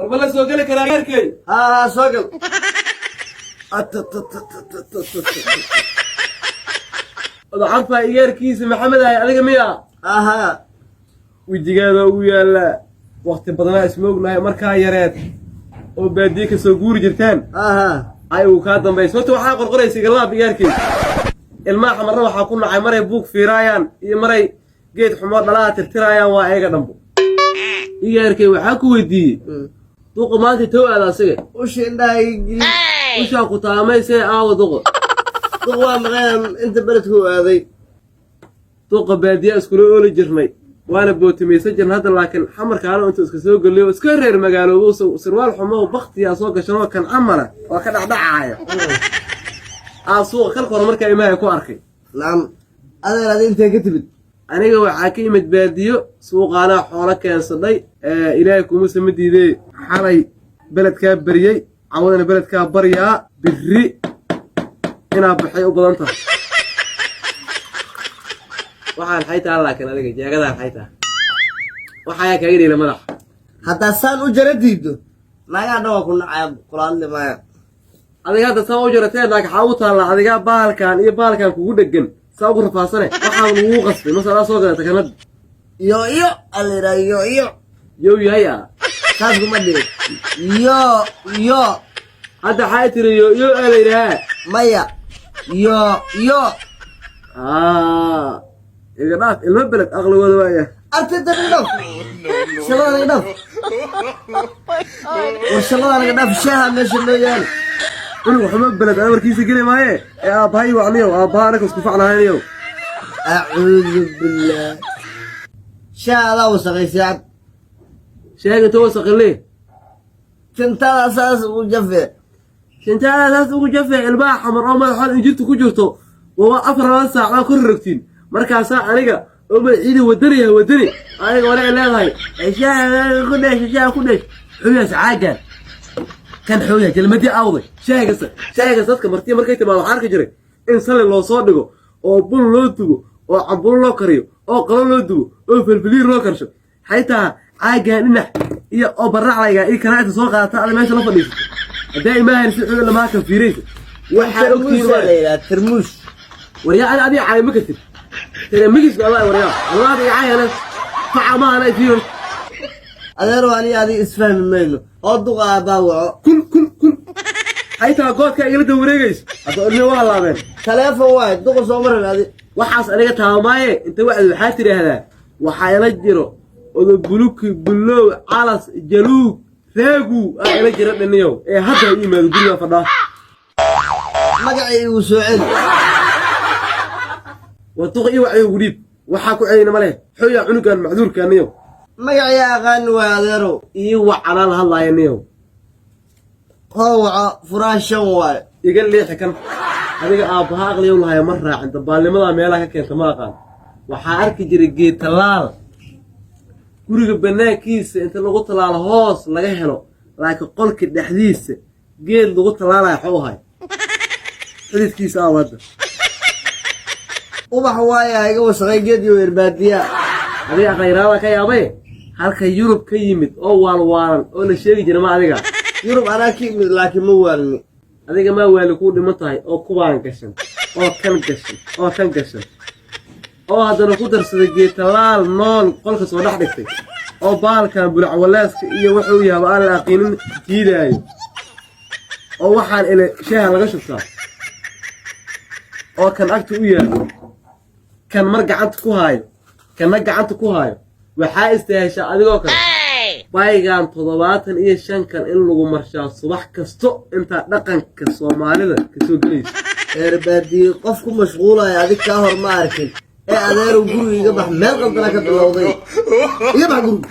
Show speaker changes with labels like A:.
A: والله سوق لك انا غيرك.
B: ها سوق.
A: ضعفها غيركيس محمد هاي اديق ميا.
B: اها
A: وجيغادا او يالا وقت بدنا اسموغناhay marka yareed oo baadiye ka soo guuri jirtaan. ay uu ka dambayso to waxa qorqoraysay galaab غيركيس. ilmaha xamarna waxa ku nacay maray buug fiirayaan iyo maray geed xumo dhalaa tirtirayaan waa ayaga dhanbo. غيركي waxa ku weydiiyay duq maanta too aad asiga
B: u shindhay
A: u shaqo taamayse aaw duq
B: waa maqaan inta baladku aaday
A: duq baadiye isku loo jirnay waana bootimaysan jirnay hadda laakiin xamarka aan inta iska soo galiyo iska reer magaaloodo sirwaal xumo waqtiya soo gashanoo kan amana waa ka dhacdhacaya suuq kal hor markaa imahay ku arkay
B: naam adeer intee ka timid
A: aniga waxa ka imid baadiyo suuqaana xoolo keensaday ilaahay kuma samadiiday xalay beledka bariyay cawadana beledka bariyaa birri ina baxay u badan tahay waxaan xaytaa laakiin adiga jeegada xaytaa waxa ka yiri madax
B: hatta saan u jaradiido naga dhawa ku nacay quraan limaa
A: adiga hadda soo jaratay naga xawta la adiga baalkan iyo baalkan kugu dhagan soo gurfaasane waxa uu qasbay masala soo galay kanad
B: yo alira yo
A: yaya
B: kaas kuma dhig yo
A: hadda xaytiri yo alira
B: maya yo
A: iga dhaaf ilma beled aqligooda waaya
B: arta dadab shalada dhaf shalada dhaf shaha meesha loo yaal
A: inuu xuma beled warkiisa gali maaye aabay wacniyo aabbaana isku facnaanayo
B: a'uudu billah shaada wasaqaysan
A: sheega to wasaqlee
B: tintada asaas ugu jafe ilbaa xamar oo madax injirtu ku jirto waa 4 saac ku rogtiin markaas aniga oo ciidi wadani aniga wala leedahay shaaha ku dhesh xuya saaga kan xuya kelmadii awday shaaga dadka markay timaado waxaan ka jiray in sale loo soo dhigo oo bul loo dugo oo cabul loo kariyo oo qalo loo dugo oo filfiliir loo karsho haytaa caaga dhinac iyo oo baracayga iyo kana inta soo qaata ala meesha la fadhiisto haday imaahan si xul lama ka fiirayso waxa ogtiin waa termuus
A: وريا أنا أبي عاي مكتب ترى مجلس والله وريا الله أبي عاي أنا فعما أنا فيهم
B: أنا رواني هذه إسفهم منه أضغى باوع
A: كل هاي تلاقوت كأجل دوريجيس أتقول لي والله بين
B: ثلاثة واحد ضغط صومر هذه
A: وحاس أنا قتها ماي أنت واحد الحاتري هذا وحيلجره وذو بلوك بلو على جلوك ثاقو أيلجره النيو إيه هذا إيميل الدنيا فضاه
B: مقعي وسعيد
A: وتقي وعي وريب وحاكو عينا ماله حيا عنقان معذور كانيو
B: ما يا غان وادرو
A: ايوا على الله ينيو
B: هو فراش واي
A: يقال لي حكم adiga aabaha aqliyo lahay mar raacinta baalnimada meelaha ka keenta ma aqaan waxa arki jiray geed talaal guriga banaakiisa inta lagu talaalo hoos laga helo laakiin qolka dhaxdiisa geed lagu talaalayo xoohay xididkiisa awada
B: ubax waaya iga wasaqay geed iyo irbaadiya
A: adiga qeyrada ka yaabay halka Yurub ka yimid oo waalwaalan oo la sheegi jiray ma adiga
B: Yurub ana ka yimid laakiin ma waalni
A: adiga ma waali ku dhiman tahay oo kubaan gashan oo kan gashan oo hadana ku darsaday geed talaal nool qolka soo dhax dhigtay oo baalkan bulac walaaska iyo wuxuu yahay aan la aqoonin diidayo oo waxaan ila shaaha laga shubtaa oo kan agta u yaalo kan mar gacanta ku haayo waxa istaasha adigoo kale baygaan 75 kan in lagu marshaa subax kasto inta dhaqanka Soomaalida ka soo galayso
B: irbaadi qof ku mashquulay adig ka hor ma arkin ee adeer guriga bax meel qadana ka bilowday iga bax guriga